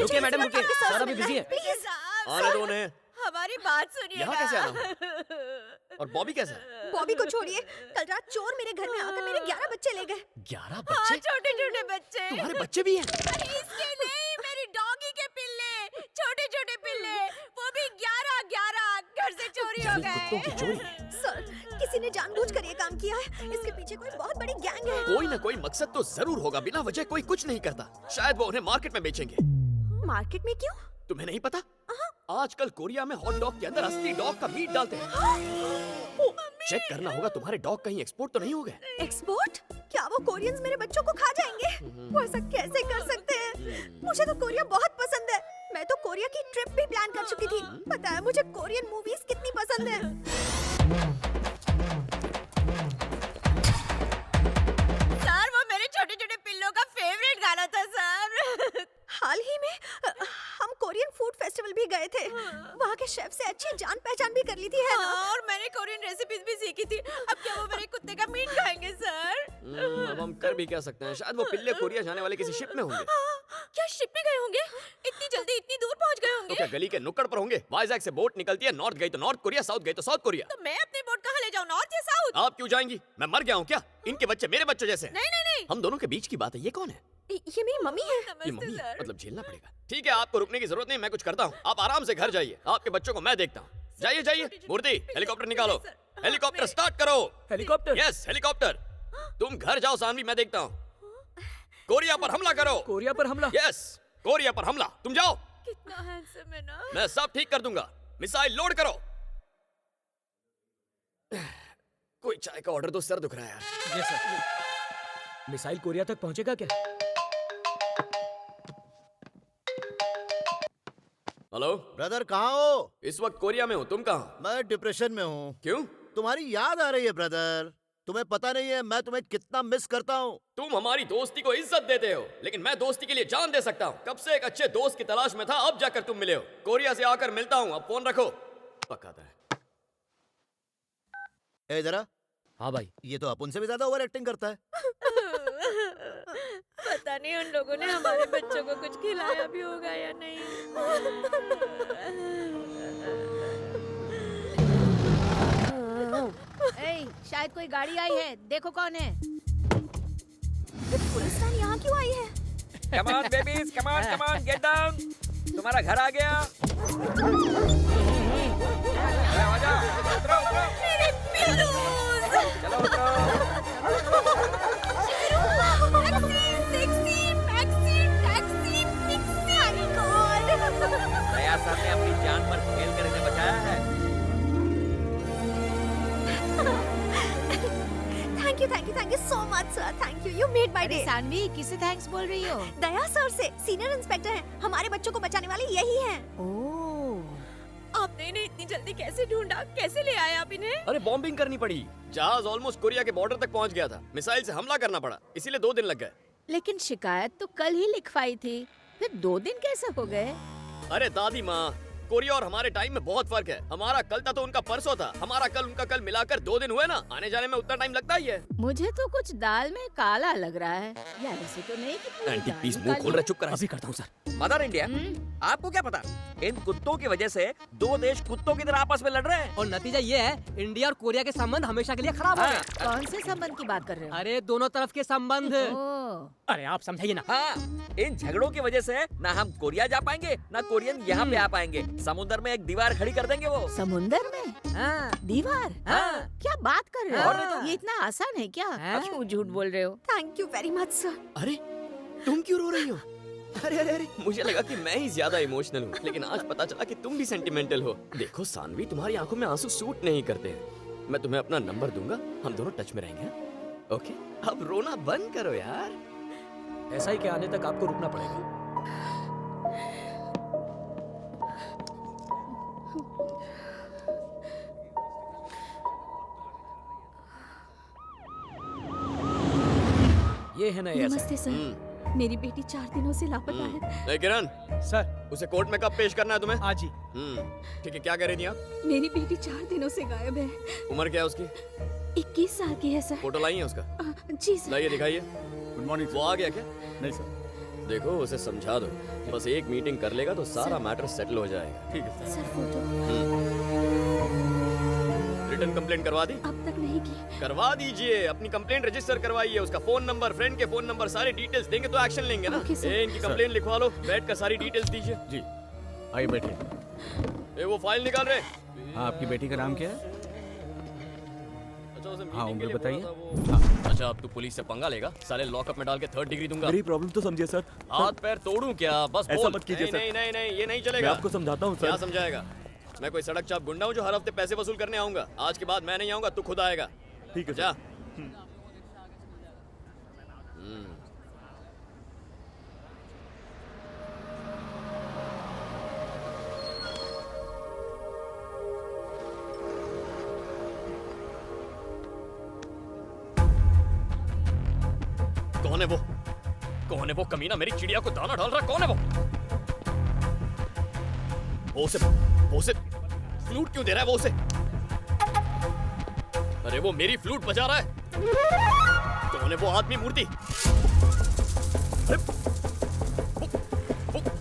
रुकिए मैडम रुकिए, सर अभी बिजी है। प्लीज आने दो उन्हें। हमारी बात सुनिए। यहाँ कैसे आना? और बॉबी कैसा है? बॉबी को छोड़िए, कल रात चोर मेरे घर में आकर मेरे 11 बच्चे ले गए। 11 बच्चे? छोटे छोटे बच्चे। तुम्हारे बच्चे भी हैं? इसके नहीं, मेरी डॉगी के पिल्ले, छोटे छोटे पिल्ले, वो भी 11 घर से चोरी हो कुत्तों की गए। चोरी? सर, किसी ने जानबूझकर ये काम किया है। इसके पीछे कोई बहुत बड़ी गैंग है। कोई ना कोई मकसद तो जरूर होगा, बिना वजह कोई कुछ नहीं करता। शायद वो उन्हें मार्केट में बेचेंगे। मार्केट में क्यों? तुम्हें नहीं पता? आजकल कोरिया में हॉट डॉग के अंदर असली डॉग का मीट डालते हैं। चेक करना होगा तुम्हारे डॉग कहीं एक्सपोर्ट तो नहीं हो गए। एक्सपोर्ट? क्या वो कोरियंस मेरे बच्चों को खा जाएंगे? वो ऐसा कैसे कर सकते हैं? मुझे तो कोरिया बहुत पसंद है। मैं तो कोरिया की ट्रिप भी प्लान कर चुकी थी। पता है मुझे कोरियन मूवीज कितनी पसंद है। सर, वो मेरे छोटे छोटे पिल्लों का फेवरेट गाना था सर। हाल ही में हम कोरियन फूड फेस्टिवल भी गए थे। वहाँ के शेफ से अच्छी जान पहचान भी कर ली थी, है ना? और मैंने कोरियन रेसिपीज भी सीखी थी। अब क्या वो मेरे कुत्ते का मीट खाएंगे सर? अब हम कर भी क्या सकते हैं? शायद वो पिल्ले कोरिया जाने वाले किसी शिप में होंगे। क्या शिप में गए होंगे? इतनी जल्दी इतनी दूर पहुँच गए तो होंगे? क्या गली के नुक्कड़ पर होंगे? वाइजैक से बोट निकलती है, नॉर्थ गई तो नॉर्थ कोरिया, साउथ गई तो साउथ कोरिया। तो मैं अपनी बोट कहाँ ले जाऊँ, नॉर्थ या साउथ? आप क्यों जाएंगी? मैं मर गया हूँ क्या? इनके बच्चे मेरे बच्चों जैसे हैं। नहीं नहीं नहीं, हम दोनों के बीच की बात है। ये कौन है? ये मेरी मम्मी है। ये मम्मी है? मतलब झेलना पड़ेगा। ठीक है, आपको रुकने की जरूरत नहीं, मैं कुछ करता हूँ। आप आराम से घर जाइए, आपके बच्चों को मैं देखता हूँ। जाइए जाइए। मूर्ति, हेलीकॉप्टर निकालो। हेलीकॉप्टर स्टार्ट करो। हेलीकॉप्टर? Yes, helicopter. तुम घर जाओ सानवी, मैं देखता हूँ। कोरिया पर हमला करो। कोरिया पर हमला? यस, कोरिया पर हमला। तुम जाओ, कितना हैंडसम है ना? मैं सब ठीक कर दूंगा। मिसाइल लोड करो। कोई चाय का ऑर्डर दो, सर दुख रहा है यार। Yes sir. मिसाइल कोरिया तक पहुंचेगा क्या? हेलो ब्रदर, कहाँ हो? इस वक्त कोरिया में हूँ, तुम कहाँ? मैं डिप्रेशन में हूँ। क्यों? तुम्हारी याद आ रही है ब्रदर। तुम्हें पता नहीं है मैं तुम्हें कितना मिस करता हूँ। तुम हमारी दोस्ती को इज्जत देते हो, लेकिन मैं दोस्ती के लिए जान दे सकता हूँ। कब से एक अच्छे दोस्त की तलाश में था, अब जाकर तुम मिले हो। कोरिया से आकर मिलता हूँ, अब फोन रखो। पकाता है। ए जरा, हाँ भाई। ये तो अपन से भी ज्यादा ओवर एक्टिंग करता है। पता नहीं उन लोगों ने हमारे बच्चों को कुछ खिलाया भी होगा या नहीं। शायद कोई गाड़ी आई है, देखो कौन है। पुलिस वैन यहाँ क्यों आई है? Come on babies, come on, get down. तुम्हारा घर आ गया। आ जाओ, उतरो, उतरो। मेरे पिल्लूज! चलो उतरो। Taxi, maxi, taxi, mixie, my God! Daya sir ने अपनी जान पर खेल कर इन्हें बचाया है। Thank you so much sir. Thank you. You made my अरे day. सानवी, किसे थैंक्स बोल रही हो? दया सर से, सीनियर इंस्पेक्टर हैं। हमारे बच्चों को बचाने वाले यही हैं। ओह, आपने इन्हें इतनी जल्दी कैसे ढूंढा? कैसे ले आए आप इन्हें? अरे बॉम्बिंग करनी पड़ी। जहाज ऑलमोस्ट कोरिया के बॉर्डर तक पहुंच गया था। मिसाइल से हमला करना पड़ा, इसीलिए 2 दिन लग गए। लेकिन शिकायत तो कल ही लिखवाई थी, फिर 2 दिन कैसे हो गए? अरे दादी माँ, कोरिया और हमारे टाइम में बहुत फर्क है। हमारा कल था तो उनका परसों था, हमारा कल उनका कल मिलाकर 2 दिन हुए ना। आने जाने में उतना टाइम लगता ही है। मुझे तो कुछ दाल में काला लग रहा है। यार ऐसे तो नहीं कि पूरी एंटी दाल प्लीज मुंह निकाली खोल रहे, चुप कर। अभी करता हूँ सर। मदर इंडिया, आपको क्या पता? इन कुत्तों की वजह से 2 देश कुत्तों की तरह आपस में लड़ रहे हैं। और नतीजा ये है, इंडिया और कोरिया के संबंध हमेशा के लिए खराब हो गए। कौन से संबंध की बात कर रहे हो? अरे दोनों तरफ के संबंध। ओह, अरे आप समझाइए ना। हाँ, इन झगड़ों की वजह से ना हम कोरिया जा पाएंगे, ना कोरियन यहाँ पे आ पाएंगे। समुद्र में एक दीवार खड़ी कर देंगे वो। समुंदर में? हाँ। दीवार? हाँ। क्या बात कर रहे और हो? नहीं तो। ये इतना आसान है क्या? हाँ। क्यों झूठ बोल रहे हो? Thank you very much sir. अरे तुम क्यों रो रही हो? अरे अरे अरे, मुझे लगा कि मैं ही ज्यादा इमोशनल हूँ, लेकिन आज पता चला कि तुम भी सेंटिमेंटल हो। देखो सानवी, तुम्हारी आंखों में आंसू सूट नहीं करते हैं। मैं तुम्हें अपना नंबर दूंगा, हम दोनों टच में रहेंगे। ओके, अब रोना बंद करो यार। ऐसा ही के आने तक आपको रुकना पड़ेगा। ये है ना ये नमस्ते सर। मेरी बेटी 4 दिनों से लापता है। ए किरण, सर। उसे कोर्ट में कब पेश करना है तुम्हें? आज ही। ठीक है, क्या कह रही थी आप? मेरी बेटी 4 दिनों से गायब है। उम्र क्या है उसकी? 21 साल की है सर। फोटो लाई है उसका? जी सर। लाइए, दिखाइए। गुड मॉर्निंग वो आ गया क्या? नहीं सर। देखो उसे समझा दो, बस एक मीटिंग कर लेगा तो सारा मैटर सेटल हो जाएगा। ठीक है sir. Sir photo return complaint करवा दी? अब तक नहीं की। करवा दीजिए, अपनी कंप्लेंट रजिस्टर करवाइए, उसका फोन नंबर, फ्रेंड के फोन नंबर, सारे डिटेल्स देंगे तो एक्शन लेंगे ना। Okay, sir. ए, इनकी कंप्लेंट लिखवा लो, बैठ कर सारी डिटेल्स दीजिए। जी आइए बैठिए। ए, वो फाइल निकाल रहे। हाँ, आपकी बेटी का नाम क्या है? अच्छा, उसे हाँ, meeting के उम्र लिए बताइए। बोला था वो। अच्छा, अब तू पुलिस से पंगा लेगा? साले लॉकअप में डाल के 3rd डिग्री दूंगा। मेरी प्रॉब्लम तो समझिए सर। हाथ पैर तोड़ूं क्या? बस ऐसा बोल। मत कीजिए, सर। नहीं, नहीं, नहीं, ये नहीं मैं चलेगा। आपको समझाता हूँ क्या सर। समझाएगा? मैं कोई सड़क चाप गुंडा हूँ जो हर हफ्ते पैसे वसूल करने आऊंगा? आज के बाद मैं नहीं आऊंगा, तू खुद आएगा। ठीक है जा। सर। कौन है वो? कौन है वो कमीना मेरी चिड़िया को दाना डाल रहा है? कौन है वो? वो उसे फ्लूट क्यों दे रहा है? वो उसे, अरे वो मेरी फ्लूट बजा रहा है। कौन है वो आदमी मूर्ति? अरे वो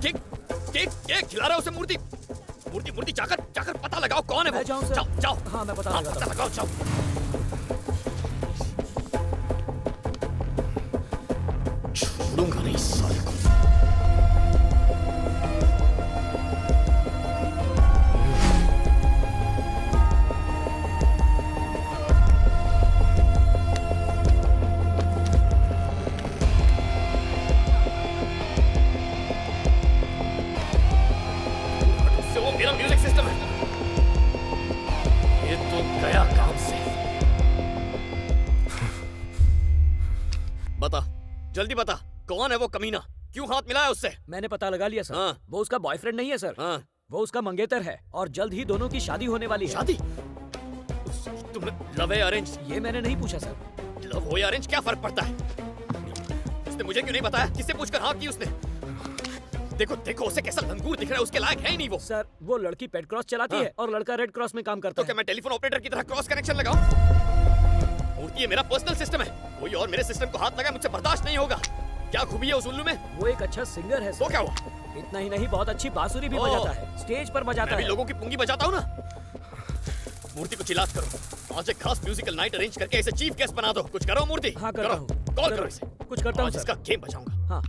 केक केक केक खिला रहा है उसे मूर्ति। मूर्ति मूर्ति जाकर जाकर पता लगाओ कौन है वो। जाऊं सर? जाओ जाओ। हाँ, मैं पता लगाता पता हूं। लगाओ, जाओ। छोड़ूंगा नहीं इस साले को। से वो मेरा म्यूजिक सिस्टम है। ये तो गया काम से। बता, जल्दी बता, कौन है वो कमीना? क्यों हाथ मिलाया उससे? मैंने पता लगा लिया सर। हाँ। वो उसका बॉयफ्रेंड नहीं है सर। हाँ, वो उसका मंगेतर है और जल्द ही दोनों की शादी होने वाली है। शादी? तुमने लव है अरेंज? ये मैंने नहीं पूछा सर। लव हो या अरेंज क्या फर्क पड़ता है? उसने मुझे क्यों नहीं बताया? किससे पूछकर हाँ की उसने? देखो देखो उसे कैसा लंगूर दिख रहा है, उसके लायक है ही नहीं वो। सर वो लड़की पेट क्रॉस चलाती हाँ। है और लड़का रेड क्रॉस में काम करता तो क्या है। मैं टेलीफोन ऑपरेटर की तरह क्रॉस कनेक्शन लगाऊं? मूर्ति ये मेरा पर्सनल सिस्टम है, कोई और मेरे सिस्टम को हाथ लगाए मुझसे बर्दाश्त नहीं होगा। क्या खूबी है उस उल्लू में? वो एक अच्छा सिंगर है वो सर। क्या हुआ? इतना ही नहीं, बहुत अच्छी बांसुरी भी ओह। बजाता है, स्टेज पर बजाता मैं भी है। लोगों की पुंगी बजाता हूँ ना। मूर्ति को चिल्लात करो, आज एक खास म्यूजिकल नाइट अरेंज करके इसे चीफ गेस्ट बना दो। कुछ करो मूर्ति। हाँ करता करो। हूँ। कॉल जरूर। करो इसे। कुछ करता हूँ आज सर। इसका गेम बजाऊंगा। हाँ।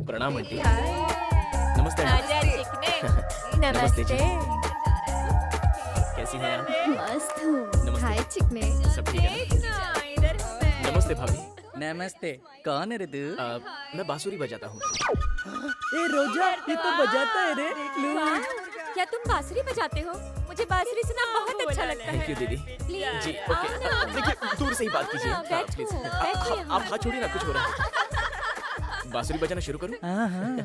प्रणाम आंटी। नमस्ते आंटी। नमस्ते। कैसी हैं आप? मस्त हूँ। नमस्ते। हाय चिकने। सब ठीक है ना? नमस्ते भाभी। नमस्ते। कौन है रे तू? मैं बांसुरी बजाता हूँ। ए रोजा, ये तो बजाता है रे फ्लूट। क्या तुम बांसुरी बजाते हो? मुझे बांसुरी सुनना बहुत अच्छा लगता है। थैंक यू दीदी। जी ओके। देखिए दूर से ही बात कीजिए। हाँ, प्लीज। आप हाथ छोड़िए ना, कुछ हो रहा है। बांसुरी बजाना शुरू करूँ? हाँ हाँ।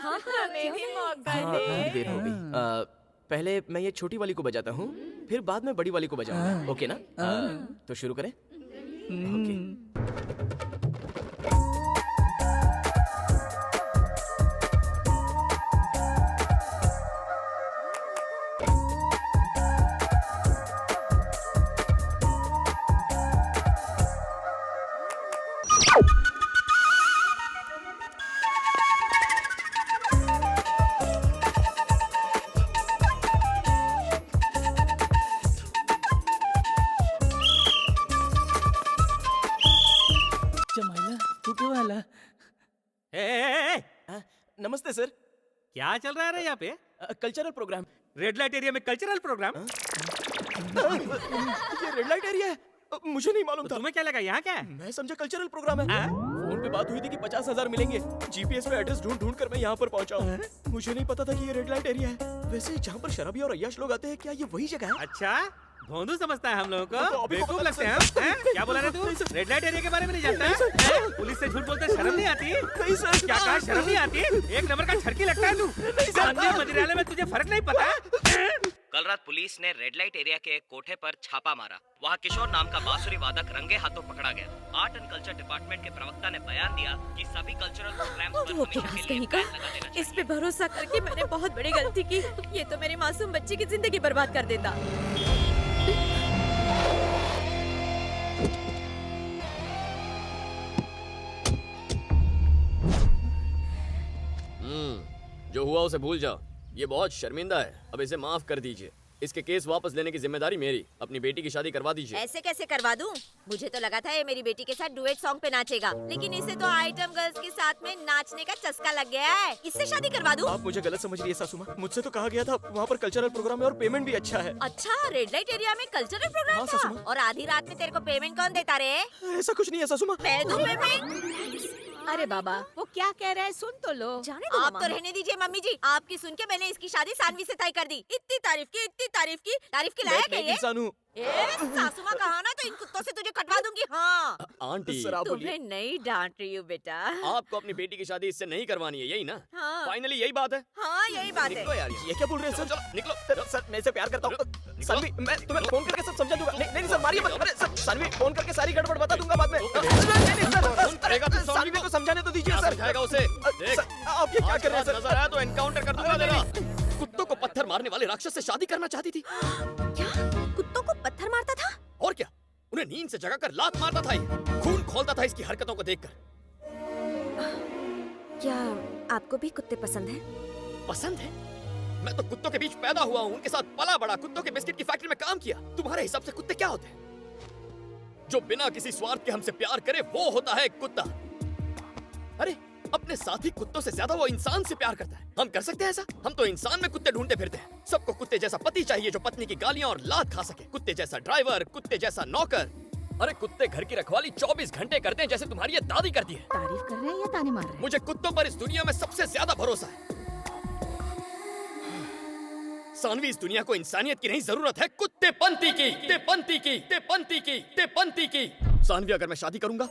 हाँ, मैं भी मौका हाँ, देर हो गई। पहले मैं ये छोटी वाली को बजाता हूँ, फिर बाद में बड़ी वाली को बजाऊंगा। ओके ना? तो शुरू करें? ओके। चमाइला तू क्यों आला? नमस्ते सर। क्या चल रहा है रे यहाँ पे? Cultural programme. Red light area में कल्चरल प्रोग्राम? ये रेड लाइट एरिया है? मुझे नहीं मालूम तो था। तुम्हें क्या लगा यहाँ क्या है? मैं समझा कल्चरल प्रोग्राम है। हाँ? फोन पे बात हुई थी कि 50,000 मिलेंगे। जीपीएस में एड्रेस ढूंढ ढूंढ कर मैं यहाँ पर पहुंचा हूँ। मुझे नहीं पता था कि ये रेड लाइट एरिया है। वैसे जहाँ पर शराबी और अय्याश लोग आते हैं, क्या ये वही जगह है? अच्छा, भोंदू समझता है हम लोगों तो को? अभी बेवकूफ पता लगते हैं हम? हैं? क्या बोला रे तू? रेड लाइट एरिया के बारे में नहीं जानता है? हैं? पुलिस से झूठ बोलते शर्म नहीं आती? नहीं सर। क्या कहा, शर्म नहीं आती? एक नंबर का छड़की लगता है तू। मंदिर मदिरालय में तुझे फर्क नहीं पता? हैं? कल रात पुलिस ने रेड लाइट एरिया के एक कोठे पर छापा मारा। वहाँ किशोर नाम का बांसुरी वादक रंगे हाथों पकड़ा गया। आर्ट एंड कल्चर डिपार्टमेंट के प्रवक्ता ने बयान दिया कि सभी कल्चरल प्रोग्राम्स पर हमेशा के लिए बैन लगा देना चाहिए। इस पे भरोसा करके मैंने बहुत बड़ी गलती की। ये तो मेरे मासूम बच्चे की जिंदगी बर्बाद कर देता। हुआ उसे भूल जाओ। ये बहुत शर्मिंदा है, अब इसे माफ कर दीजिए। इसके केस वापस लेने की जिम्मेदारी मेरी। अपनी बेटी की शादी करवा दीजिए। ऐसे कैसे करवा दूं? मुझे तो लगा था ये मेरी बेटी के साथ डुएट सॉन्ग पे नाचेगा, लेकिन इसे तो आइटम गर्ल्स के साथ में नाचने का चस्का लग गया है। इससे शादी करवा दूं? आप मुझे गलत समझ रही है सासू माँ। मुझसे तो कहा गया था वहाँ पर कल्चरल प्रोग्राम है और पेमेंट भी अच्छा है। अच्छा, रेड लाइट एरिया में कल्चरल प्रोग्राम हाँ, था? सासू माँ। और आधी रात में तेरे को पेमेंट कौन देता रे? ऐसा कुछ नहीं है सासू माँ। मैं दूं पेमेंट? अरे बाबा, वो क्या कह रहा है सुन तो लो। जाने दो, आप तो रहने दीजिए मम्मी जी। आपकी सुन के मैंने इसकी शादी सानवी से तय कर दी। इतनी तारीफ की, इतनी तारीफ की मैं लायक एक है ये? इंसान हूँ। सासू माँ कहा ना तो इन कुत्तों से तुझे कटवा दूंगी। हाँ, आंटी, सर आप बोलिए। तुम्हें नहीं डांट रही हूँ बेटा। आपको अपनी बेटी की शादी इससे नहीं करवानी है, यही ना? हाँ। फाइनली यही बात है। हाँ, यही बात है। निकलो यार, ये क्या बोल रहे हैं सर? चलो, निकलो। सर मैं इसे प्यार करता हूँ। सानवी, मैं तुम्हें फोन करके सब समझा दूंगा। नहीं सर, मारिए मत। अरे सर, सानवी फोन करके सारी गड़बड़ बता दूंगा बाद में। नहीं सर, सानवी को समझाने तो दीजिए सर। समझाएगा उसे। देख, आप ये क्या कर रहे हैं सर? नजर आया तो एनकाउंटर कर दूंगा तेरा। कुत्तों को पत्थर मारने वाले राक्षस से शादी करना चाहती थी। क्या कुत्तों को पत्थर मारता था? और क्या, उन्हें नींद से जगाकर लात मारता था ये। खून खोलता था इसकी हरकतों को देखकर। क्या आपको भी कुत्ते पसंद हैं? पसंद है? मैं तो कुत्तों के बीच पैदा हुआ हूँ, उनके साथ पला बड़ा, कुत्तों के बिस्किट की फैक्ट्री में काम किया। तुम्हारे हिसाब से कुत्ते क्या होते हैं? जो बिना किसी स्वार्थ के हमसे प्यार करे वो होता है कुत्ता। अरे अपने साथी कुत्तों से ज्यादा वो इंसान से प्यार करता है। हम कर सकते हैं ऐसा? हम तो इंसान में कुत्ते ढूंढते फिरते हैं। सबको कुत्ते जैसा पति चाहिए जो पत्नी की गालियां और लात खा सके, कुत्ते जैसा ड्राइवर, कुत्ते जैसा नौकर। अरे कुत्ते घर की रखवाली 24 घंटे करते हैं, जैसे तुम्हारी ये दादी करती है। तारीफ कर रहे हैं या ताने मार रहे हैं? मुझे कुत्तों पर इस दुनिया में सबसे ज्यादा भरोसा है। सानवी, इस दुनिया को इंसानियत की नहीं जरूरत है, कुत्तेपंती की। कुत्तेपंती की, कुत्तेपंती की, कुत्तेपंती की। सानवी, अगर मैं शादी करूंगा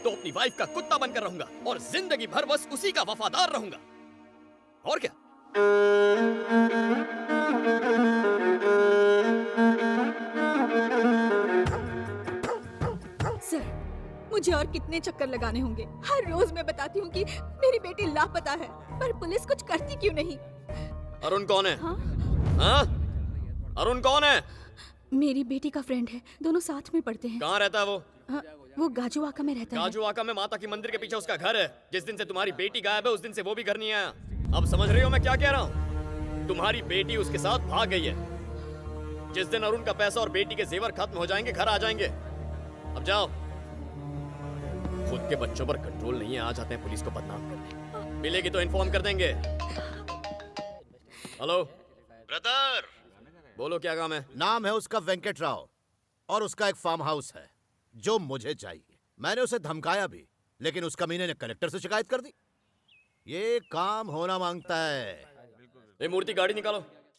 तो अपनी वाइफ का कुत्ता बनकर रहूंगा और जिंदगी भर बस उसी का वफादार रहूंगा। और क्या? सर, मुझे और कितने चक्कर लगाने होंगे? हर रोज मैं बताती हूँ कि मेरी बेटी लापता है, पर पुलिस कुछ करती क्यों नहीं? अरुण कौन है? हाँ? हाँ? अरुण कौन है? मेरी बेटी का फ्रेंड है, दोनों साथ में पढ़ते हैं। कहाँ रहता है वो? हाँ, वो गाजूवाका में रहता है। गाजूवाका में माता की मंदिर के पीछे उसका घर है। जिस दिन से तुम्हारी बेटी गायब है उस दिन से वो भी घर नहीं आया। अब समझ रही हो मैं क्या कह रहा हूँ? तुम्हारी बेटी उसके साथ भाग गई है। जिस दिन अरुण का पैसा और बेटी के जेवर खत्म हो जाएंगे घर आ जाएंगे। अब जाओ। खुद के बच्चों पर कंट्रोल नहीं है, आ जाते हैं पुलिस को बदनाम करने। मिलेगी तो इन्फॉर्म कर देंगे। हेलो ब्रदर, बोलो, क्या काम है? नाम है उसका वेंकट राव और उसका एक फार्म हाउस है जो मुझे चाहिए। मैंने उसे धमकाया भी, लेकिन उस कमीने ने कलेक्टर से शिकायत कर दी। ये काम होना मांगता है। ये मूर्ति गाड़ी निकालो।